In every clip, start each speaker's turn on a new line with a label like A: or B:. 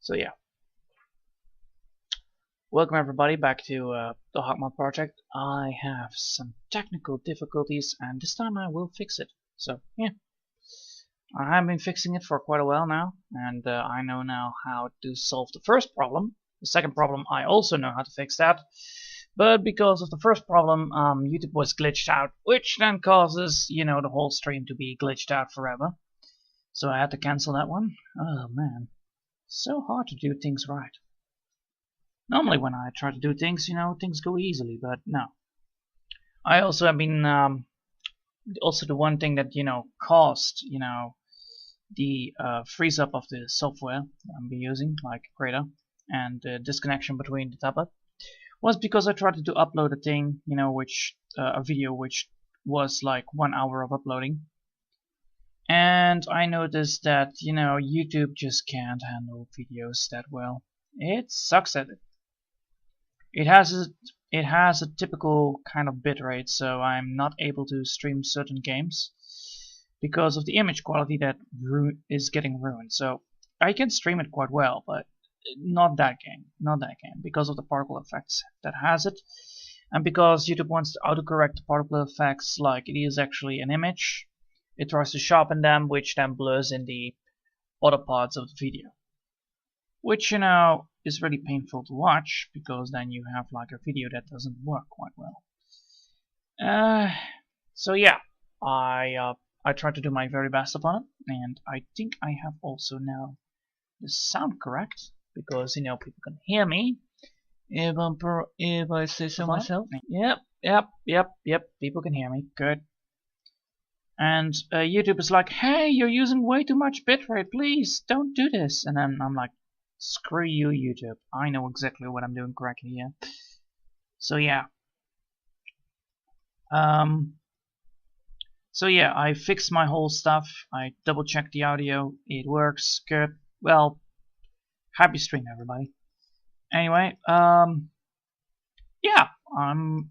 A: So yeah, welcome everybody back to the Hawk Moth project. I have some technical difficulties and this time I will fix it. So yeah, I have been fixing it for quite a while now, and I know now how to solve the first problem. The second problem I also know how to fix that, but because of the first problem, YouTube was glitched out, which then causes, you know, the whole stream to be glitched out forever. So I had to cancel that one. Oh man, so hard to do things right. Normally when I try to do things, you know, things go easily, but no. I also have been, also the one thing that, you know, caused, you know, the freeze up of the software I'm using, like Creator, and the disconnection between the tablet, was because I tried to upload a thing, you know, which, a video which was like 1 hour of uploading. And I noticed that, you know, YouTube just can't handle videos that well. It sucks at it. It has a typical kind of bitrate, so I'm not able to stream certain games because of the image quality that is getting ruined. So I can stream it quite well, but not that game, because of the particle effects that has it, and because YouTube wants to autocorrect the particle effects like it is actually an image. It tries to sharpen them, which then blurs in the other parts of the video, which, you know, is really painful to watch, because then you have like a video that doesn't work quite well. So yeah, I tried to do my very best upon it, and I think I have also now the sound correct, because, you know, people can hear me if I say so myself. Yep, people can hear me. Good. And YouTube is like, hey, you're using way too much bitrate, please don't do this. And then I'm like, screw you, YouTube. I know exactly what I'm doing correctly here. So yeah. So yeah, I fixed my whole stuff. I double checked the audio. It works good. Well, happy stream, everybody. Anyway, yeah,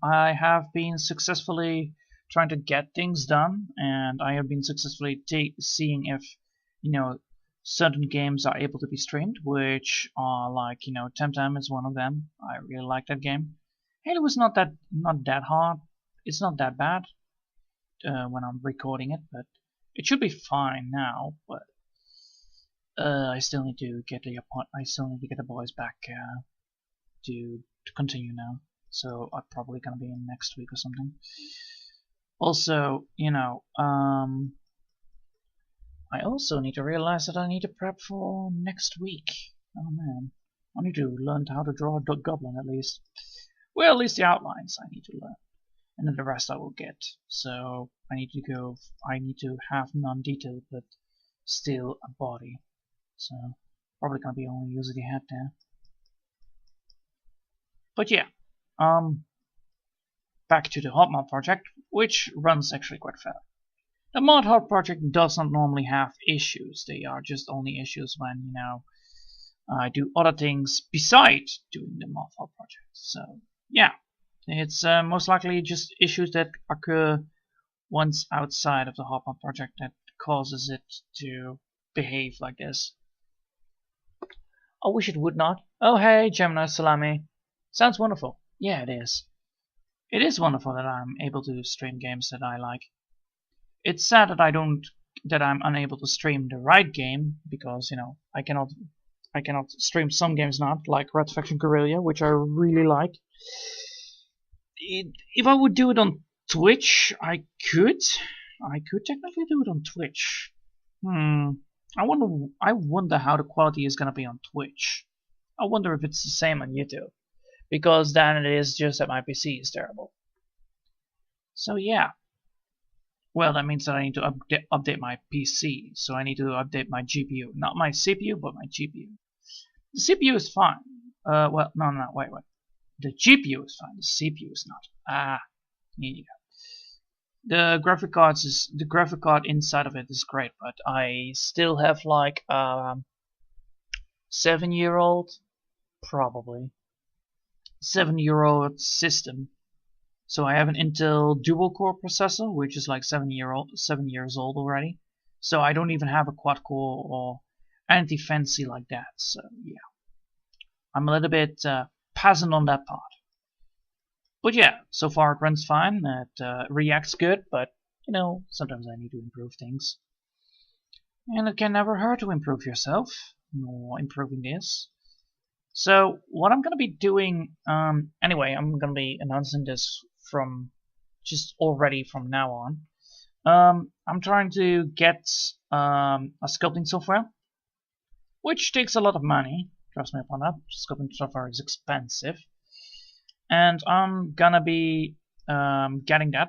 A: I have been successfully trying to get things done, and I have been successfully seeing if, you know, certain games are able to be streamed, which are like, you know, Temtem is one of them. I really like that game. And it was not that hard. It's not that bad when I'm recording it, but it should be fine now. But I still need to get the boys back to continue now. So I'm probably gonna be in next week or something. Also, you know, I also need to realize that I need to prep for next week. Oh man, I need to learn how to draw a goblin at least. Well, at least the outlines I need to learn, and then the rest I will get. So I need to have non-detailed but still a body. So probably gonna be only using the head there. But yeah, back to the Hawk Moth project, which runs actually quite fast. The Mod Hawk project does not normally have issues. They are just only issues when, you know, I do other things besides doing the Mod Hawk project. So yeah, it's most likely just issues that occur once outside of the Hawk Moth project that causes it to behave like this. I wish it would not. Oh hey, Gemini Salami. Sounds wonderful. Yeah, it is. It is wonderful that I'm able to stream games that I like. It's sad that I'm unable to stream the right game, because, you know, I cannot stream some games not, like Red Faction Guerrilla, which I really like. If I would do it on Twitch, I could technically do it on Twitch. I wonder how the quality is gonna be on Twitch. I wonder if it's the same on YouTube, because then it is just that my PC is terrible. So yeah. Well, that means that I need to update my PC, so I need to update my GPU. Not my CPU, but my GPU. The CPU is fine. Well, no, wait. The GPU is fine, the CPU is not. Here you go. The graphic card inside of it is great, but I still have like 7-year-old, probably 7-year-old system. So I have an Intel dual-core processor, which is like 7 years old already. So I don't even have a quad-core or anything fancy like that. So yeah, I'm a little bit peasant on that part. But yeah, so far it runs fine. It reacts good, but you know, sometimes I need to improve things. And it can never hurt to improve yourself, nor improving this. So what I'm gonna be doing, anyway, I'm gonna be announcing this from just already from now on. I'm trying to get a sculpting software, which takes a lot of money. Trust me upon that. Sculpting software is expensive, and I'm gonna be getting that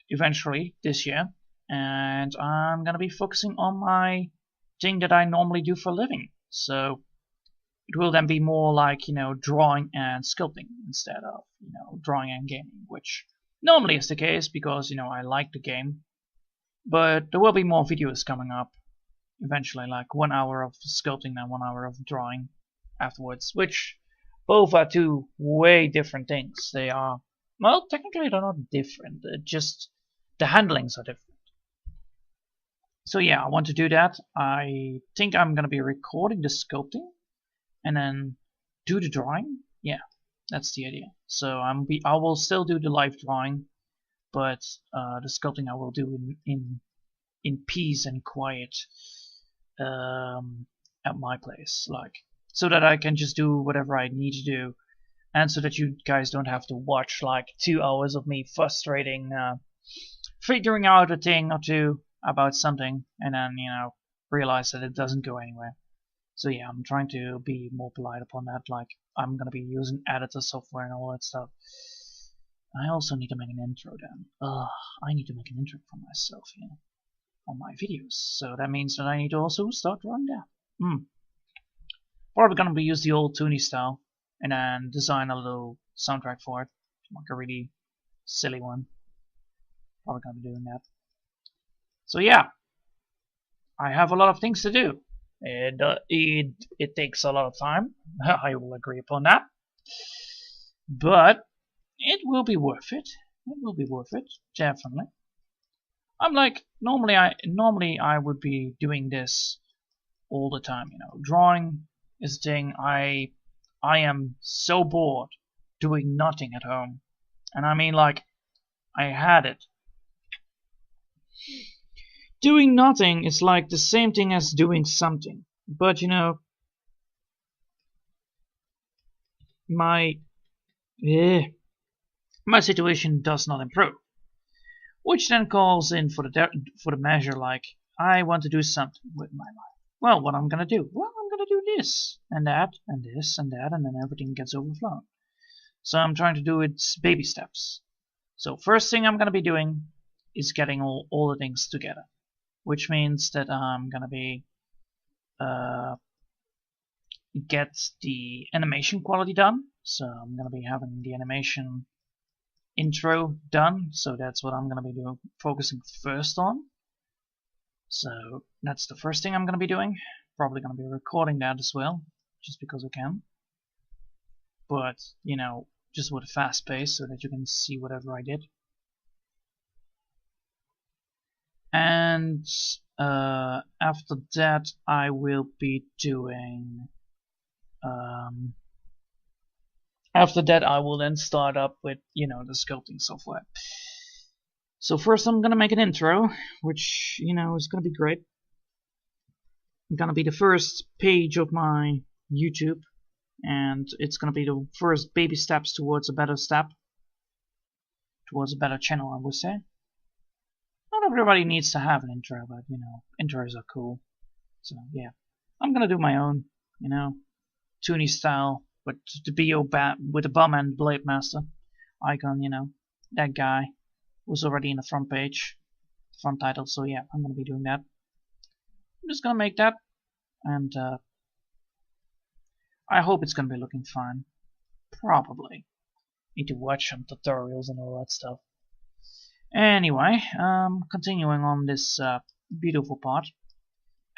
A: eventually this year. And I'm gonna be focusing on my thing that I normally do for a living. So it will then be more like, you know, drawing and sculpting instead of, you know, drawing and gaming, which normally is the case because, you know, I like the game. But there will be more videos coming up eventually, like 1 hour of sculpting and 1 hour of drawing afterwards, which both are two way different things. They are, well, technically they're not different, just the handlings are different. So yeah, I want to do that. I think I'm gonna be recording the sculpting and then do the drawing. Yeah, that's the idea. So I will still do the live drawing, but the sculpting I will do in peace and quiet at my place, like so that I can just do whatever I need to do, and so that you guys don't have to watch like 2 hours of me figuring out a thing or two about something and then, you know, realize that it doesn't go anywhere. So yeah, I'm trying to be more polite upon that, like I'm gonna be using editor software and all that stuff. I also need to make an intro then. I need to make an intro for myself here on my videos. So that means that I need to also start drawing that. Probably gonna be use the old Toonie style and then design a little soundtrack for it. Like a really silly one. Probably gonna be doing that. So yeah, I have a lot of things to do. It takes a lot of time. I will agree upon that. But it will be worth it. It will be worth it, definitely. I'm like normally I would be doing this all the time, you know. Drawing is a thing. I am so bored doing nothing at home. And I mean, like, I had it. Doing nothing is like the same thing as doing something. But, you know, my situation does not improve. Which then calls in for the measure like, I want to do something with my life. Well, what I'm gonna do? Well, I'm gonna do this, and that, and this, and that, and then everything gets overflown. So I'm trying to do it baby steps. So first thing I'm gonna be doing is getting all the things together. Which means that I'm gonna be get the animation quality done. So I'm gonna be having the animation intro done. So that's what I'm gonna be doing, focusing first on. So that's the first thing I'm gonna be doing. Probably gonna be recording that as well, just because I can. But you know, just with a fast pace so that you can see whatever I did. And after that I will be doing after that I will then start up with, you know, the sculpting software. So first I'm gonna make an intro, which, you know, is gonna be great. It's gonna be the first page of my YouTube, and it's gonna be the first baby steps towards a better channel, I would say. Not everybody needs to have an intro, but, you know, intros are cool. So, yeah. I'm gonna do my own, you know, Toonie style, with the BO with the bum and blade master icon, you know. That guy was already in the front page, front title, so yeah, I'm gonna be doing that. I'm just gonna make that, and I hope it's gonna be looking fine. Probably. Need to watch some tutorials and all that stuff. Anyway, continuing on this beautiful part.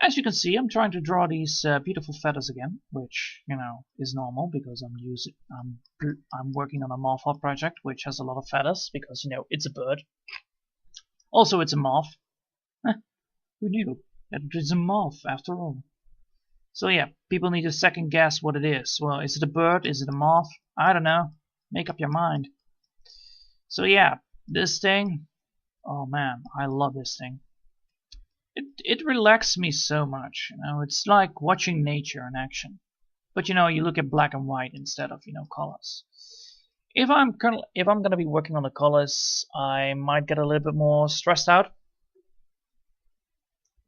A: As you can see, I'm trying to draw these beautiful feathers again, which, you know, is normal because I'm working on a moth project which has a lot of feathers because, you know, it's a bird. Also, it's a moth. Who knew that it's a moth after all? So yeah, people need to second guess what it is. Well, is it a bird? Is it a moth? I don't know. Make up your mind. So yeah, this thing, oh man, I love this thing. It relaxes me so much, you know. It's like watching nature in action. But you know, you look at black and white instead of, you know, colors. If I'm gonna be working on the colors, I might get a little bit more stressed out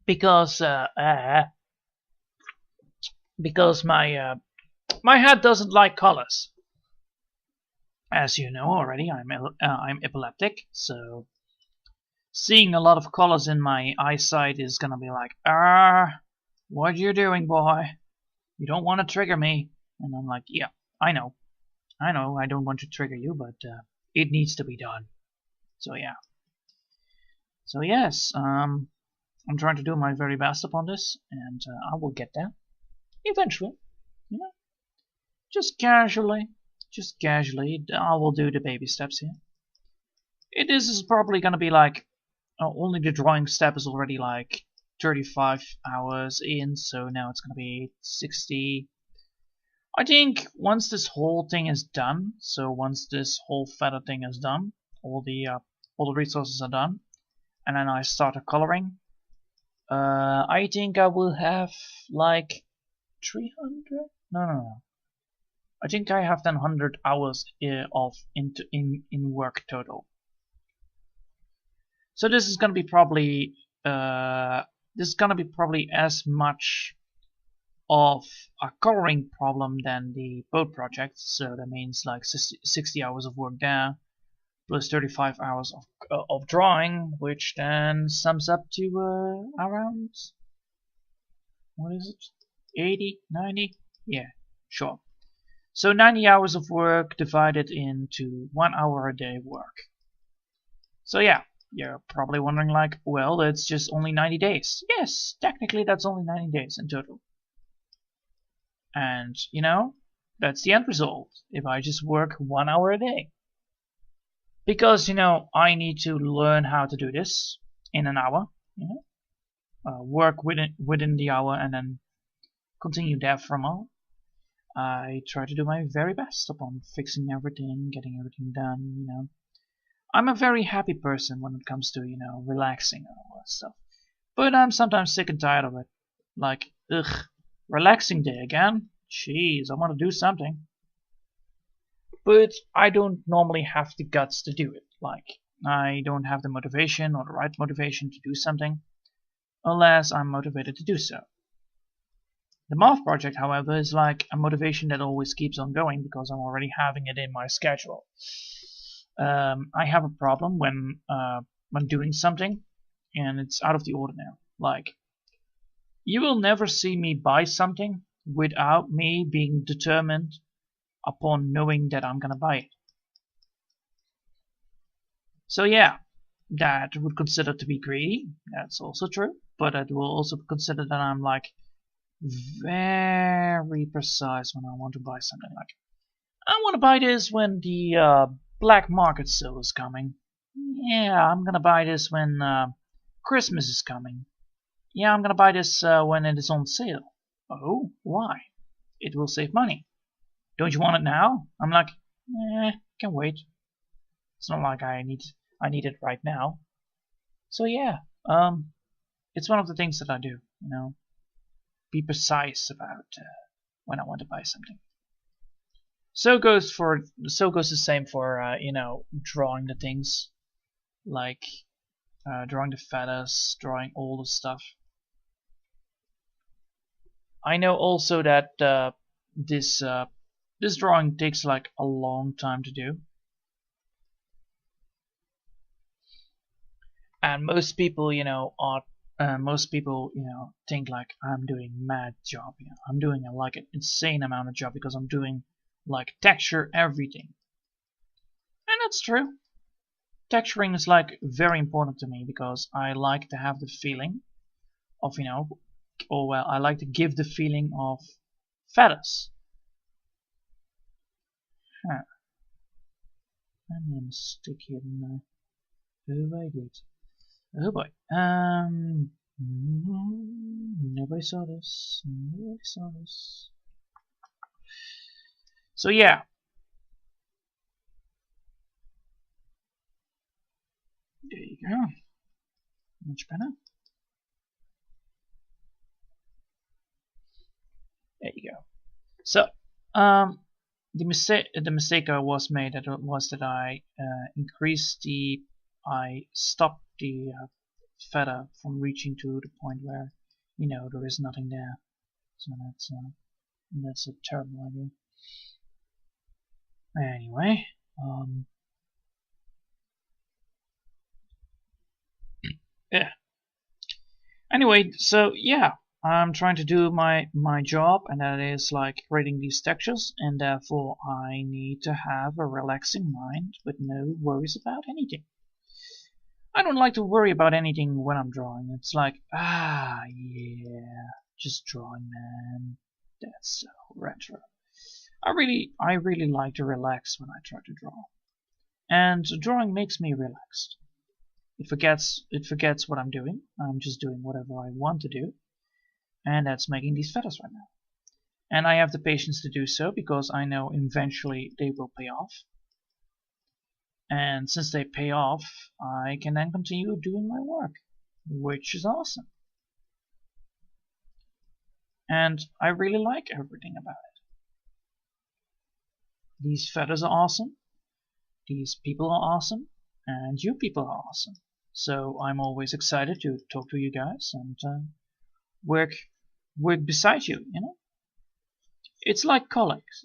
A: because my head doesn't like colors. As you know already, I'm epileptic, so seeing a lot of colors in my eyesight is gonna be like, what you doing, boy? You don't want to trigger me. And I'm like, yeah, I know, I don't want to trigger you, but it needs to be done. So yeah. So yes, I'm trying to do my very best upon this, and I will get there eventually. You know, just casually, I will do the baby steps here. This is probably gonna be like only the drawing step is already like 35 hours in, so now it's gonna be 60. I think once this whole thing is done, so once this whole feather thing is done, all the resources are done, and then I start the coloring, I think I will have like 300. No. I think I have then 100 hours of in work total. So this is gonna be probably as much of a coloring problem than the boat project. So that means like 60 hours of work there, plus 35 hours of drawing, which then sums up to around, what is it, 80, 90? Yeah, sure. So 90 hours of work divided into 1 hour a day work. So yeah, you're probably wondering like, well, it's just only 90 days. Yes, technically that's only 90 days in total. And, you know, that's the end result if I just work 1 hour a day. Because, you know, I need to learn how to do this in an hour, you know, work within the hour and then continue there for a while. I try to do my very best upon fixing everything, getting everything done, you know. I'm a very happy person when it comes to, you know, relaxing and all that stuff. But I'm sometimes sick and tired of it. Like, ugh, relaxing day again? Jeez, I want to do something. But I don't normally have the guts to do it. Like, I don't have the motivation or the right motivation to do something, unless I'm motivated to do so. The Moth project, however, is like a motivation that always keeps on going because I'm already having it in my schedule. I have a problem when doing something, and it's out of the ordinary. Like, you will never see me buy something without me being determined upon knowing that I'm gonna buy it. So yeah, that would consider to be greedy. That's also true, but it will also consider that I'm like very precise when I want to buy something. Like, I want to buy this when the black market sale is coming. Yeah, I'm gonna buy this when Christmas is coming. Yeah, I'm gonna buy this when it is on sale. Oh, why? It will save money. Don't you want it now? I'm like, can wait. It's not like I need it right now. So yeah, it's one of the things that I do. You know, be precise about when I want to buy something. So goes the same for you know, drawing the things, like drawing the feathers, drawing all the stuff. I know also that this drawing takes like a long time to do, and most people, you know, think like I'm doing mad job. You know, I'm doing like an insane amount of job because I'm doing like texture everything, and that's true. Texturing is like very important to me because I like to have the feeling of, you know, or well, I like to give the feeling of feathers. Huh. I made a mistake here, didn't I? Oh, I did. Oh boy. Nobody saw this. Nobody saw this. So yeah. There you go. Much better. There you go. So, the mistake I was made was that I stopped the feather from reaching to the point where, you know, there is nothing there. So that's a terrible idea. Anyway, yeah. Anyway, so yeah, I'm trying to do my job, and that is like creating these textures, and therefore I need to have a relaxing mind with no worries about anything. I don't like to worry about anything when I'm drawing. It's like, yeah, just drawing, man. That's so retro. I really like to relax when I try to draw, and drawing makes me relaxed. It forgets what I'm doing. I'm just doing whatever I want to do, and that's making these feathers right now. And I have the patience to do so because I know eventually they will pay off. And since they pay off, I can then continue doing my work, which is awesome. And I really like everything about it. These feathers are awesome, these people are awesome, and you people are awesome. So I'm always excited to talk to you guys and work beside you, you know? It's like colleagues,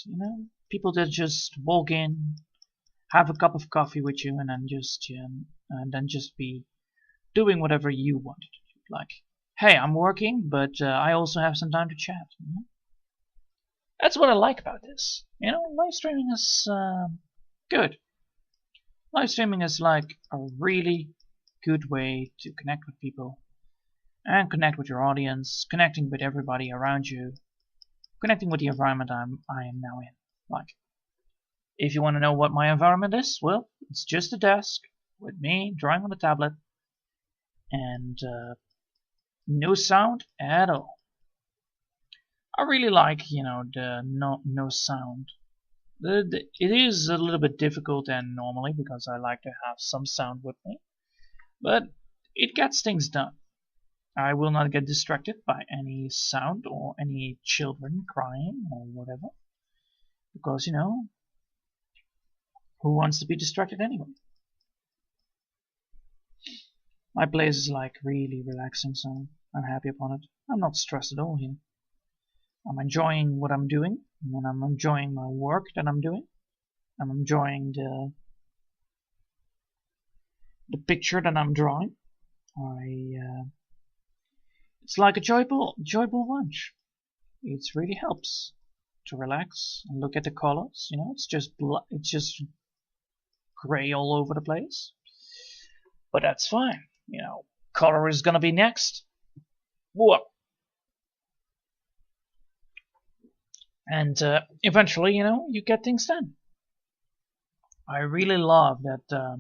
A: you know? People that just walk in, have a cup of coffee with you, and then just be doing whatever you want to do. Like, hey, I'm working, but I also have some time to chat. You know? That's what I like about this. You know, live streaming is good. Live streaming is like a really good way to connect with people and connect with your audience, connecting with everybody around you, connecting with the environment I am now in. Like, if you want to know what my environment is, well, it's just a desk with me drawing on a tablet and no sound at all. I really like, you know, the no sound. It is a little bit difficult than normally because I like to have some sound with me, but it gets things done. I will not get distracted by any sound or any children crying or whatever, because, you know, who wants to be distracted anyway? My place is like really relaxing, so I'm happy upon it. I'm not stressed at all here. I'm enjoying what I'm doing, and I'm enjoying my work that I'm doing. I'm enjoying the picture that I'm drawing. It's like a joyful lunch. It really helps to relax and look at the colors. You know, it's just gray all over the place, but that's fine. You know, color is gonna be next. Whoa. And eventually, you know, you get things done. I really love that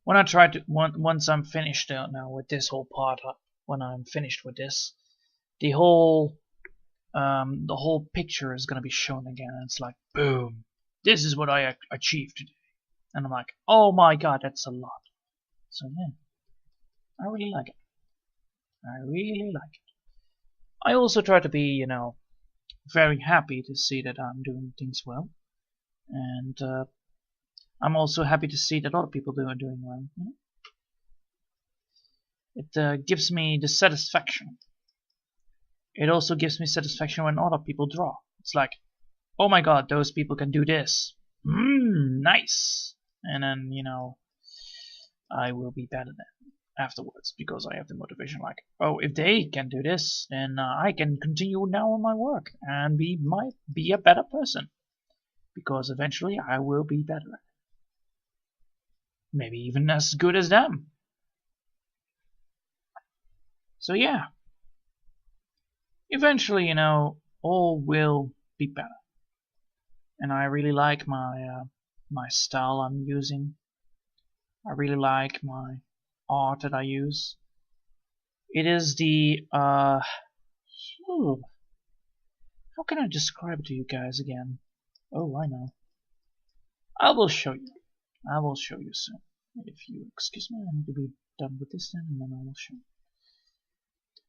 A: when I try to once I'm finished now with this whole part, when I'm finished with this, the whole picture is gonna be shown again, and it's like, boom, this is what I achieved today, and I'm like, oh my god, that's a lot. So yeah, I really like it. I really like it. I also try to be, you know, very happy to see that I'm doing things well, and I'm also happy to see that other people are doing well. You know? It gives me the satisfaction. It also gives me satisfaction when other people draw. It's like, oh my god, those people can do this. Nice. And then, you know, I will be better than afterwards because I have the motivation like, oh, if they can do this, then I can continue now on my work and might be a better person because eventually I will be better at it. Maybe even as good as them. So yeah, eventually, you know, all will be better. And I really like my style I'm using. I really like my art that I use. It is the how can I describe it to you guys again? Oh, I know. I will show you. I will show you soon. If you excuse me, I need to be done with this then, and then I will show you.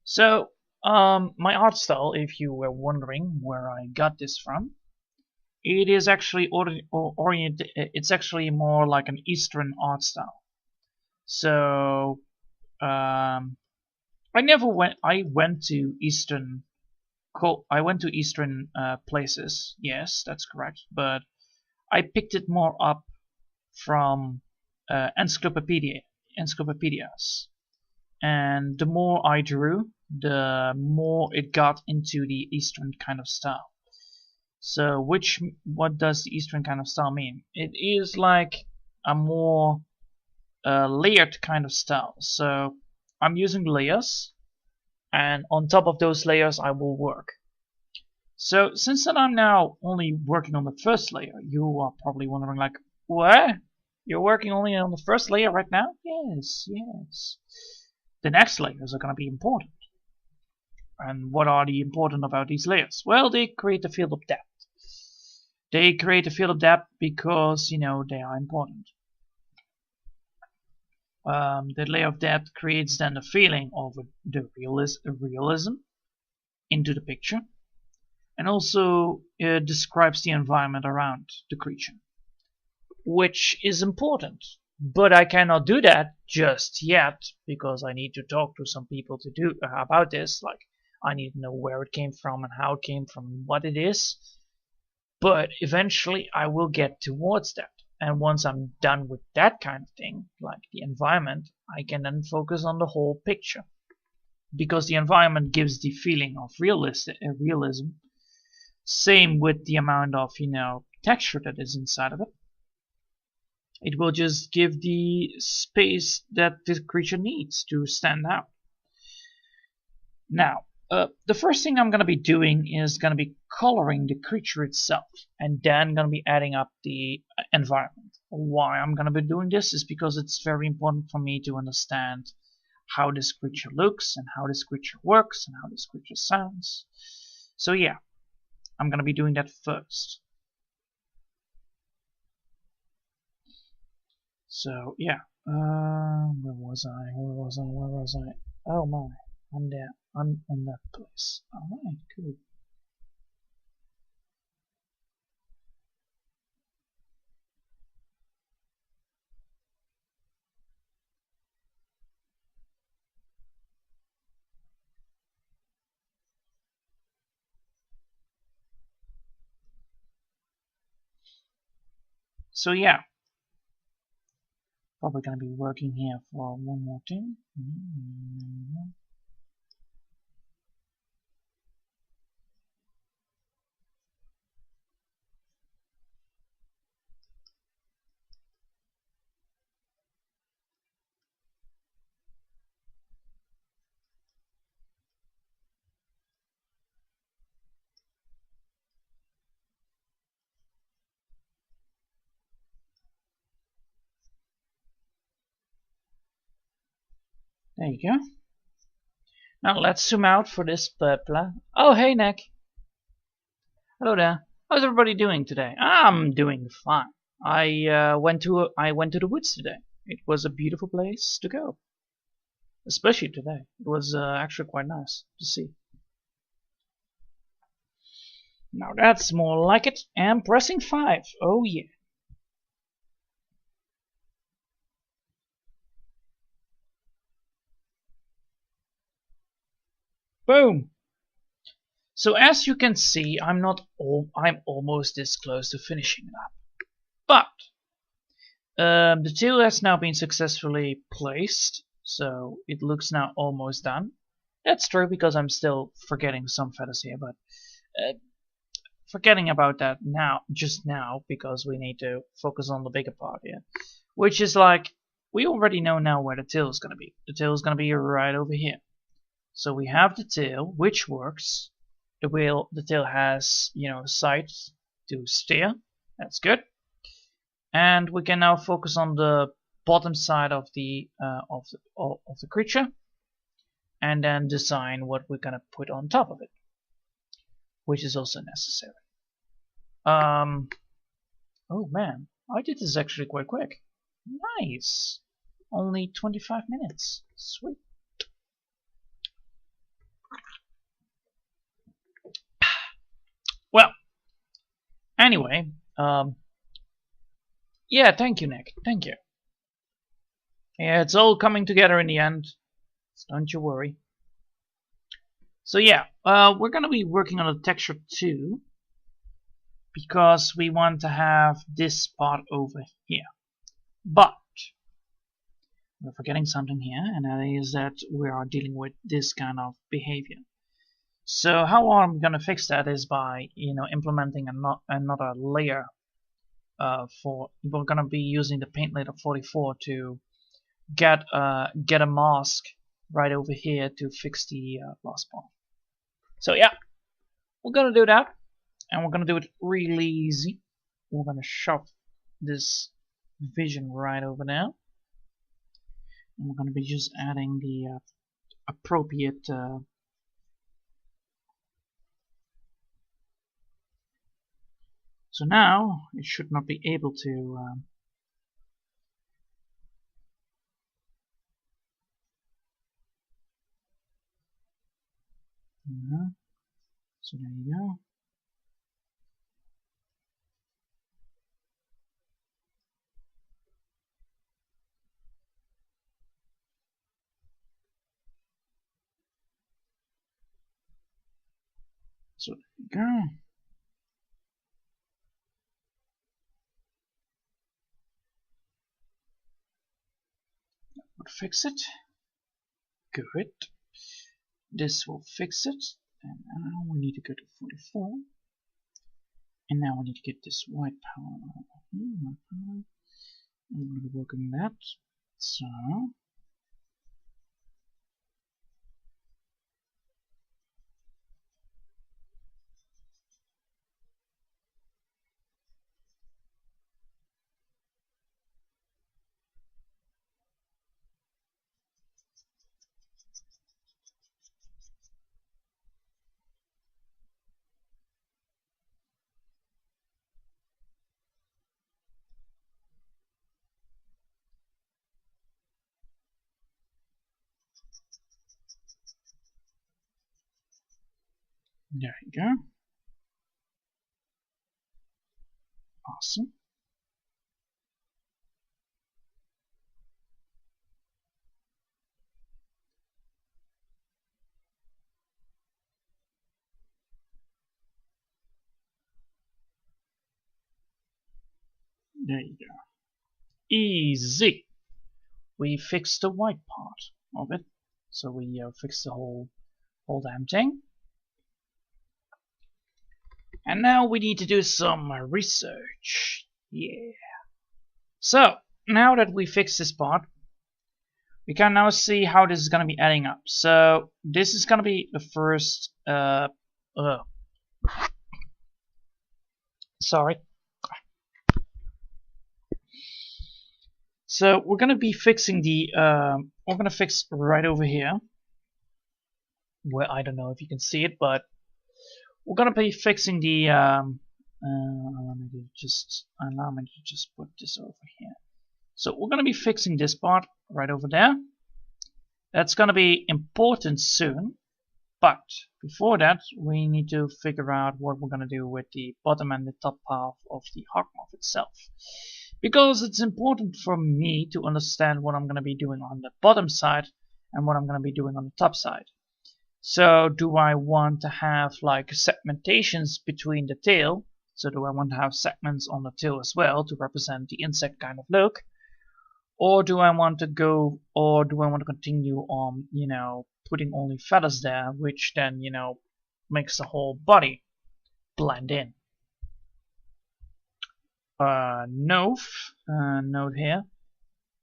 A: So, my art style, if you were wondering where I got this from, it is actually oriented. It's actually more like an Eastern art style. So, I went to Eastern. I went to Eastern places. Yes, that's correct. But I picked it more up from encyclopedias. And the more I drew, the more it got into the Eastern kind of style. So what does the Eastern kind of style mean? It is like a more layered kind of style. So I'm using layers, and on top of those layers I will work. So since that I'm now only working on the first layer, you are probably wondering like, what? You're working only on the first layer right now? Yes, yes. The next layers are going to be important. And what are the important about these layers? Well, they create a field of depth. They create a field of depth because, you know, they are important. The layer of depth creates then the feeling of the realism into the picture, and also describes the environment around the creature, which is important. But I cannot do that just yet because I need to talk to some people to do about this. Like, I need to know where it came from and how it came from and what it is. But eventually I will get towards that. And once I'm done with that kind of thing, like the environment, I can then focus on the whole picture. Because the environment gives the feeling of realism. Same with the amount of, you know, texture that is inside of it. It will just give the space that this creature needs to stand out. Now, the first thing I'm going to be doing is going to be coloring the creature itself, and then going to be adding up the environment. Why I'm going to be doing this is because it's very important for me to understand how this creature looks, and how this creature works, and how this creature sounds. So yeah, I'm going to be doing that first. So yeah, where was I? Oh my, I'm there. I'm on that place. Alright, cool. So yeah, probably gonna be working here for one more thing. There you go. Now let's zoom out for this purple. Oh, hey, Nick. Hello there. How's everybody doing today? I'm doing fine. I went to the woods today. It was a beautiful place to go, especially today. It was actually quite nice to see. Now that's more like it. And pressing 5. Oh yeah. Boom. So as you can see, I'm almost this close to finishing it up. But the tail has now been successfully placed, so it looks now almost done. That's true because I'm still forgetting some feathers here, but forgetting about that just now, because we need to focus on the bigger part here, which is like, we already know now where the tail is going to be. The tail is going to be right over here. So we have the tail, which works. The tail has, you know, sides to steer. That's good. And we can now focus on the bottom side of the creature, and then design what we're gonna put on top of it, which is also necessary. Oh man, I did this actually quite quick. Nice. Only 25 minutes. Sweet. Well, anyway, yeah, thank you, Nick. Thank you. Yeah, it's all coming together in the end. So don't you worry. So yeah, we're gonna be working on the texture too, because we want to have this part over here. But we're forgetting something here, and that is that we are dealing with this kind of behavior. So how I'm gonna fix that is by implementing another layer. We're gonna be using the paint layer 44 to get a mask right over here to fix the last part. So yeah, we're gonna do that, and we're gonna do it really easy. We're gonna shove this vision right over there, and we're gonna be just adding the appropriate so now it should not be able to so there you go. So there you go. That would fix it. Good. This will fix it. And now we need to go to 44. And now we need to get this white power. I'm going to be working that. So there you go. Awesome. There you go. Easy. We fixed the white part of it. So we fixed the whole damn thing. And now we need to do some research. Yeah. So now that we fixed this part, we can now see how this is going to be adding up. So this is going to be the first sorry. So we're going to be fixing the we're going to fix right over here, where I don't know if you can see it, but we're going to be fixing the allow me to just put this over here. So we're going to be fixing this part right over there. That's going to be important soon, but before that we need to figure out what we're going to do with the bottom and the top half of the Hawk Moth itself, because it's important for me to understand what I'm going to be doing on the bottom side and what I'm going to be doing on the top side. So do I want to have like segmentations between the tail? So do I want to have segments on the tail as well to represent the insect kind of look? Or do I want to continue on, putting only feathers there, which then, makes the whole body blend in? Note here.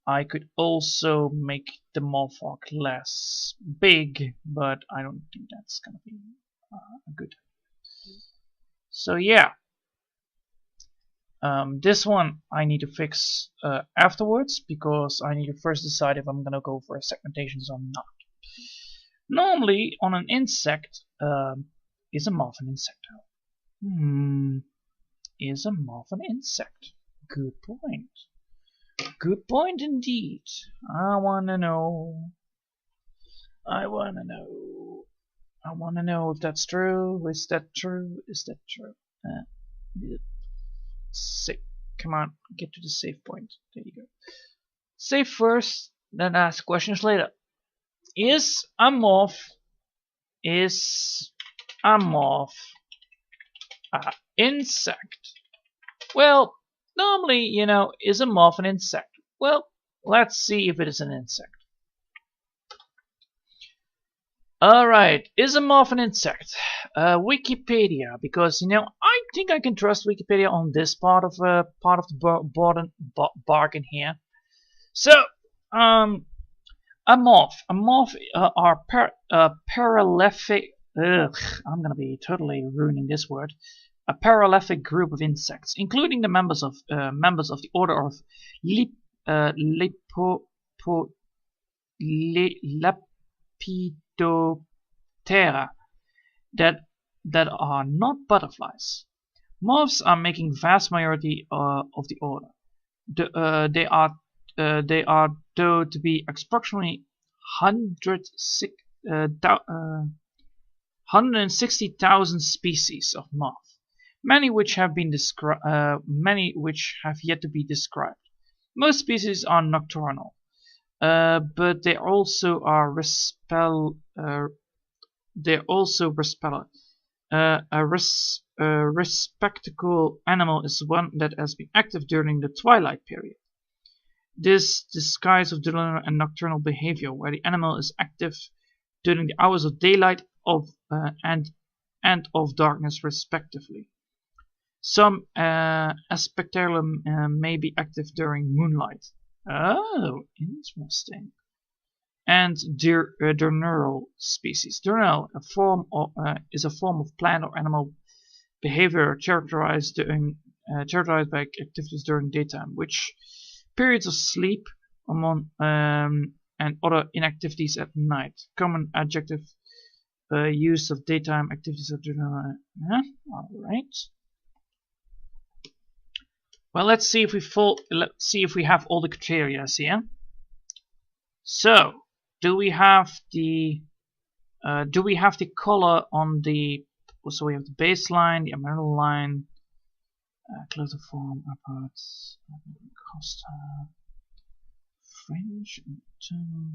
A: I could also make the Morphog less big, but I don't think that's gonna be good. So yeah. This one I need to fix afterwards, because I need to first decide if I'm gonna go for a segmentation or not. Normally on an insect, is a moth an insect? Is a moth an insect? Good point. Good point indeed. I wanna know. I wanna know. I wanna know if that's true. Is that true? Is that true? Come on, get to the save point. There you go. Save first, then ask questions later. Is a moth an insect? Well, normally, you know, is a moth an insect? Well, let's see if it is an insect. Alright, is a moth an insect? Wikipedia, because, you know, I think I can trust Wikipedia on this part of the bargain here. So, a moth are parallelephic. I'm gonna be totally ruining this word. A parallelephic group of insects, including the members of the order of Lepidoptera that are not butterflies. Moths are making vast majority of the order. They are though to be approximately 160,000 species of moth, many which have yet to be described. Most species are nocturnal, but they also are a respectable animal is one that has been active during the twilight period. This disguise of diurnal and nocturnal behavior, where the animal is active during the hours of daylight and of darkness, respectively. Some Aspectellum may be active during moonlight. Oh, interesting. And diurnal species. Diurnal is a form of plant or animal behavior characterized by activities during daytime, which periods of sleep and other inactivities at night. Common adjective use of daytime activities of diurnal. Alright. Well, let's see if we have all the criteria here. So, do we have the color on the? So we have the baseline, the emerald line, clothiform, upwards, costa, fringe, internal.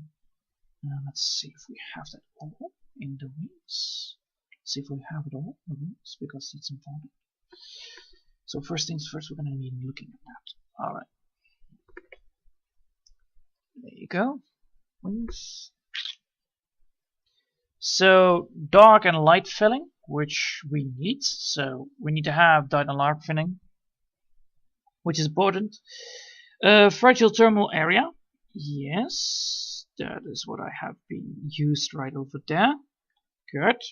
A: Let's see if we have that all in the wings. See if we have it all in the wings, because it's important. So first things first, we're going to be looking at that. Alright. There you go. Wings. So dark and light filling, which we need. So we need to have dark and light filling, which is important. Fragile terminal area. Yes, that is what I have been used right over there. Good.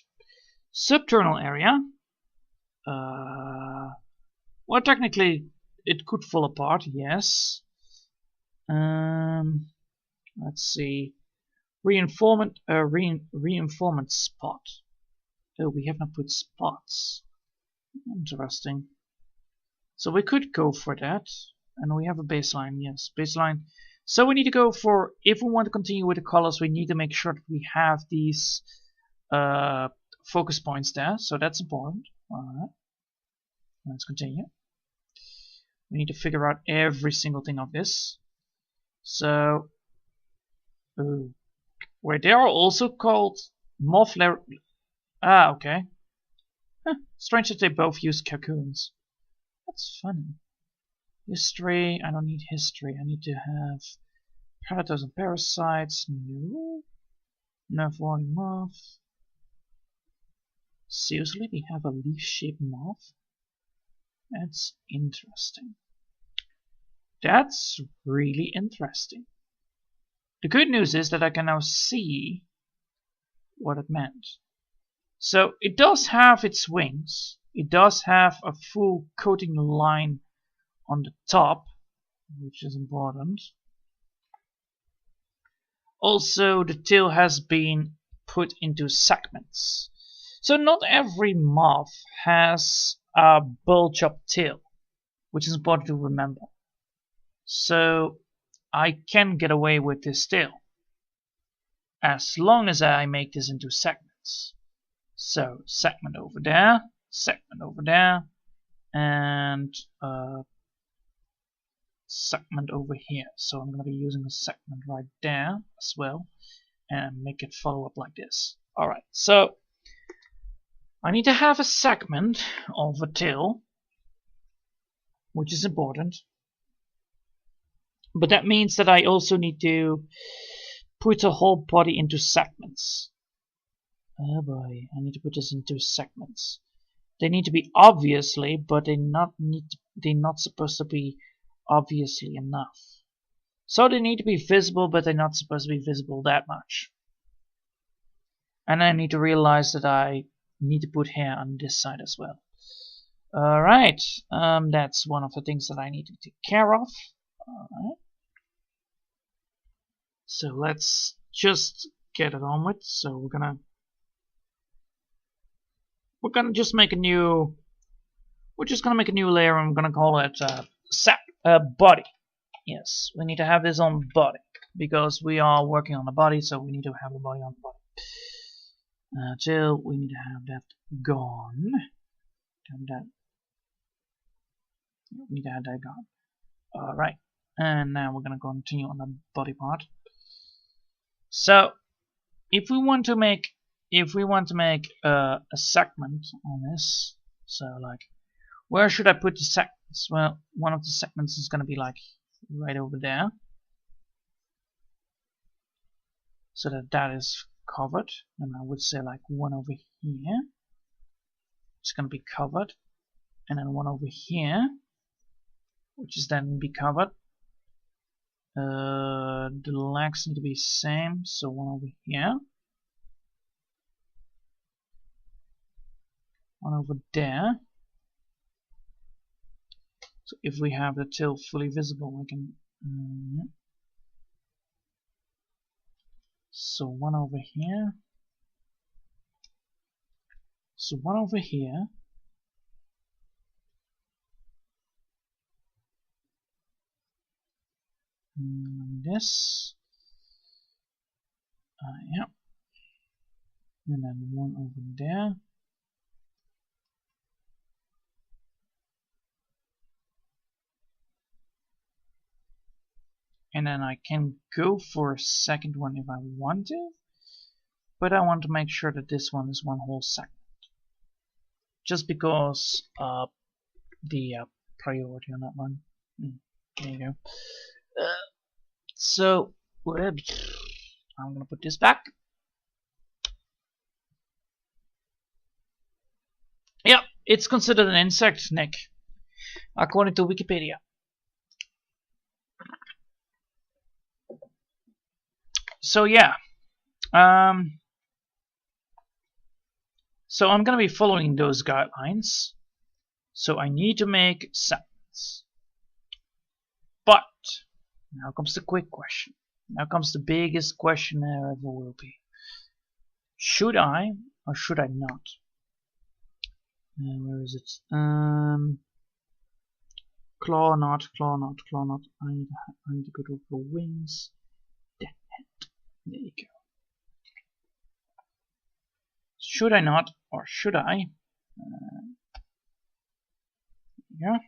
A: Subterminal area. Well, technically, it could fall apart. Yes. Let's see. Reinformant spot. Oh, we have not put spots. Interesting. So we could go for that. And we have a baseline. Yes, baseline. So we need to go for, if we want to continue with the colors, we need to make sure that we have these focus points there. So that's important. Alright. Let's continue. We need to figure out every single thing of this. So, wait, they are also called moth layer. Ah, okay. Huh, strange that they both use cocoons. That's funny. History, I don't need history. I need to have predators and parasites. No. Nerve-warning moth. Seriously, we have a leaf-shaped moth? That's interesting. That's really interesting. The good news is that I can now see what it meant. So it does have its wings. It does have a full coating line on the top, which is important. Also, the tail has been put into segments. So not every moth has a bulge-up tail, which is important to remember. So I can get away with this tail as long as I make this into segments. So segment over there, and segment over here. So I'm going to be using a segment right there as well and make it follow up like this. Alright, so I need to have a segment of a tail, which is important, but that means that I also need to put the whole body into segments. Oh boy, I need to put this into segments. They need to be obviously, but they're not supposed to be obviously enough. So they need to be visible, but they're not supposed to be visible that much. And I need to realize that I need to put hair on this side as well. Alright, that's one of the things that I need to take care of. Alright. So let's just get it on with. So we're gonna just make a new. We're just gonna make a new layer, and I'm gonna call it body. Yes, we need to have this on body because we are working on the body, so we need to have the body on the body. Till we need to have that gone. We need to have that gone. All right, and now we're gonna continue on the body part. So, if we want to make a segment on this, so like, where should I put the segments? Well, one of the segments is gonna be like right over there, so that is covered. And I would say like one over here. It's gonna be covered, and then one over here, which is then be covered. The legs need to be same, so one over here, one over there. So if we have the tail fully visible, we can. So one over here. So one over here. This. Yeah. And then one over there. And then I can go for a second one if I want to, but I want to make sure that this one is one whole segment, just because the priority on that one. There you go. So I'm gonna put this back. Yeah, it's considered an insect, Nick, according to Wikipedia. So yeah, so I'm gonna be following those guidelines. So I need to make segments. But now comes the quick question. Now comes the biggest question there ever will be. Should I or should I not? Where is it? Claw knot. I need to go to the wings. There you go. Should I not, or should I? Yeah.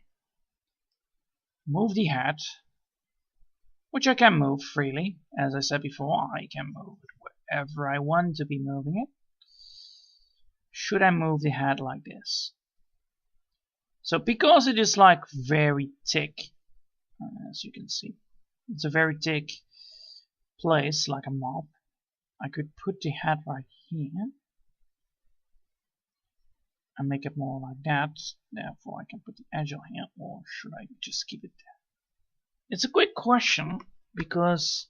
A: Move the hat, which I can move freely. As I said before, I can move it wherever I want to be moving it. Should I move the hat like this? So because it is like very thick, as you can see, it's a very thick place, like a mob, I could put the hat right here and make it more like that. Therefore I can put the edge on here, or should I just keep it there? It's a great question because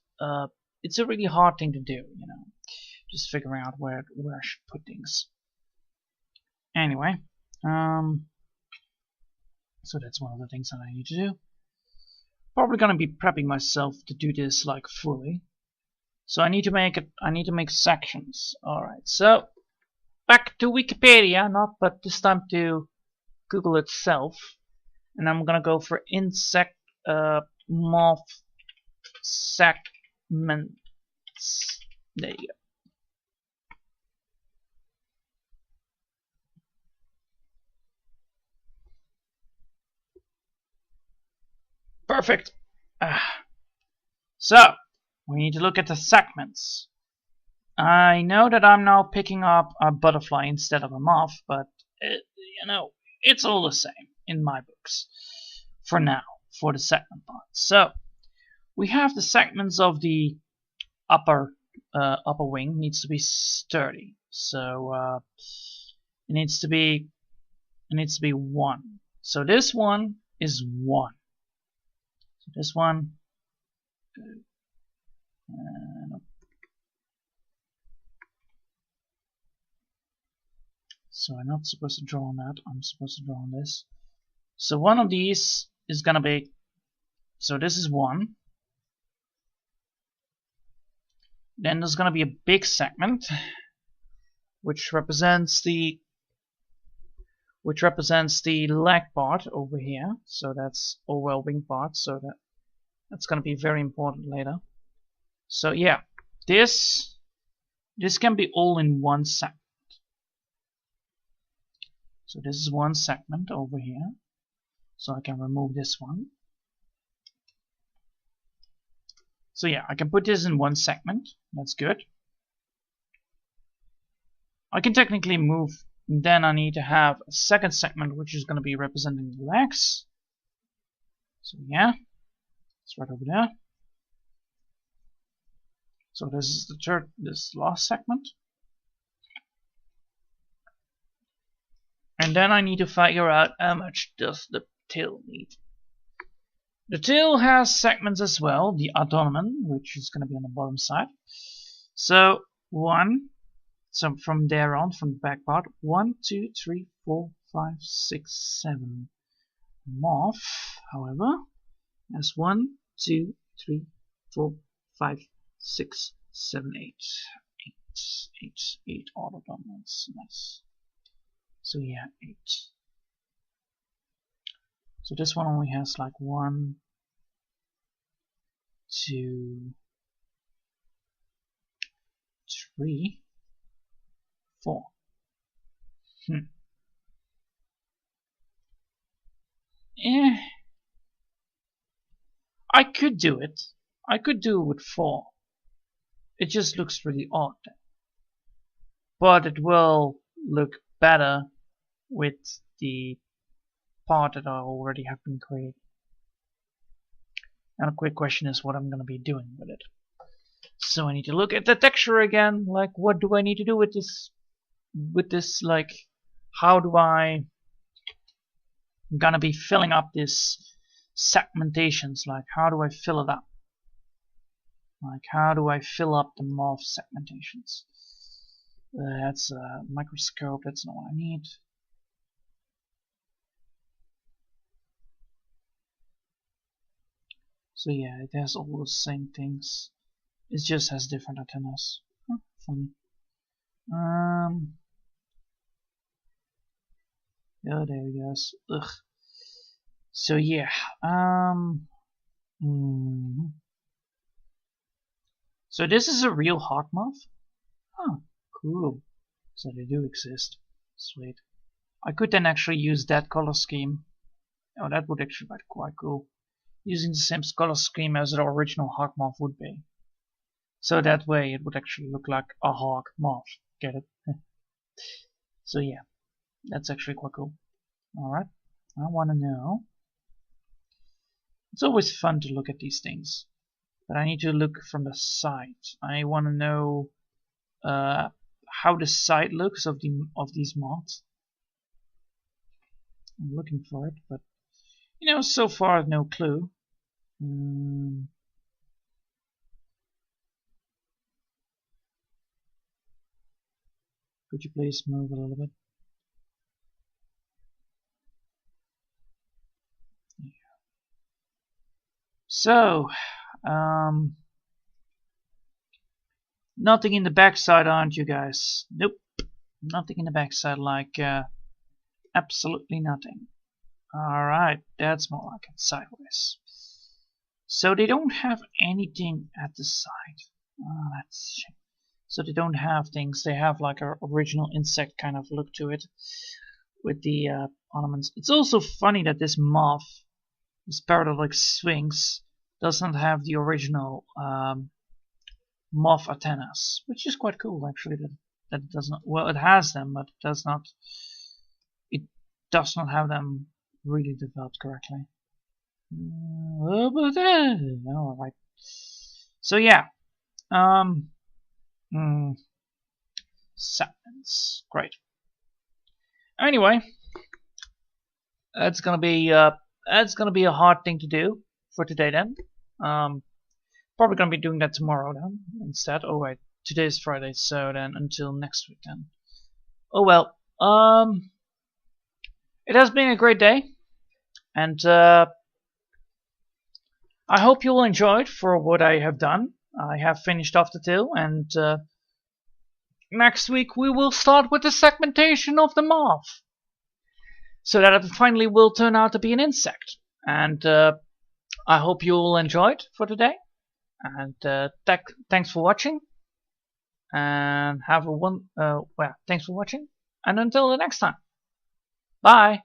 A: it's a really hard thing to do, you know, just figuring out where I should put things. Anyway, So that's one of the things that I need to do. Probably gonna be prepping myself to do this like fully. So I need to make it. I need to make sections. All right. So back to Wikipedia, not but this time to Google itself, and I'm gonna go for insect moth segments. There you go. Perfect. So we need to look at the segments. I know that I'm now picking up a butterfly instead of a moth, but you know, it's all the same in my books for now, for the segment part. So we have the segments of the upper wing needs to be sturdy. So it needs to be 1. So this one is 1. So this one. No. So I'm not supposed to draw on that. I'm supposed to draw on this. So one of these is gonna be. So this is 1. Then there's gonna be a big segment, which represents the leg part over here. So that's overall wing part. So that's gonna be very important later. So yeah, this can be all in one segment. So this is one segment over here. So I can remove this one. So yeah, I can put this in one segment. That's good. I can technically move. Then I need to have a second segment, which is going to be representing the legs. So yeah, it's right over there. So this is this last segment. And then I need to figure out how much does the tail need. The tail has segments as well, the abdomen, which is going to be on the bottom side. So 1, so from there on, from the back part, 1, 2, 3, 4, 5, 6, 7. Moth, however, has 1, 2, 3, 4, 5, 6, 7, 8. 8 abdomens. Nice. So yeah, 8. So this one only has like 1, 2, 3, 4. I could do it. I could do it with 4. It just looks really odd. But it will look better with the part that I already have been creating. And a quick question is what I'm going to be doing with it. So I need to look at the texture again. Like, what do I need to do with this? Like, how do I'm gonna be filling up this segmentations? Like, how do I fill it up? Like, how do I fill up the moth segmentations? That's a microscope. That's not what I need. So yeah, it has all the same things. It just has different antennas. Huh, funny. Oh, there it goes. Ugh. So yeah. So this is a real Hawk Moth. Huh. Cool. So they do exist. Sweet. I could then actually use that color scheme. Oh, that would actually be quite cool. Using the same color scheme as the original Hawk Moth would be. So that way it would actually look like a Hawk Moth. Get it? So yeah, that's actually quite cool. Alright, I want to know. It's always fun to look at these things. But I need to look from the side. I want to know how the side looks of these moths. I'm looking for it, but you know, so far no clue. Could you please move a little bit? So, nothing in the backside, aren't you guys? Nope, nothing in the backside, like absolutely nothing. Alright, that's more like it sideways. So they don't have anything at the side. Oh, that's a shame. So they don't have things, they have like an original insect kind of look to it with the ornaments. It's also funny that this moth, this parabolic sphinx, doesn't have the original moth antennas, which is quite cool actually. That it does not. Well, it has them, but it does not. It does not have them really developed correctly. All right. So yeah. Segments. Great. Anyway, that's gonna be a hard thing to do for today then. Probably gonna be doing that tomorrow then instead. Oh wait, today is Friday, so then until next week then. Oh well. It has been a great day, and I hope you will enjoy it for what I have done. I have finished off the tail, and next week we will start with the segmentation of the moth, so that it finally will turn out to be an insect. And I hope you will enjoy it for today. And thanks for watching. And have a thanks for watching. And until the next time. Bye.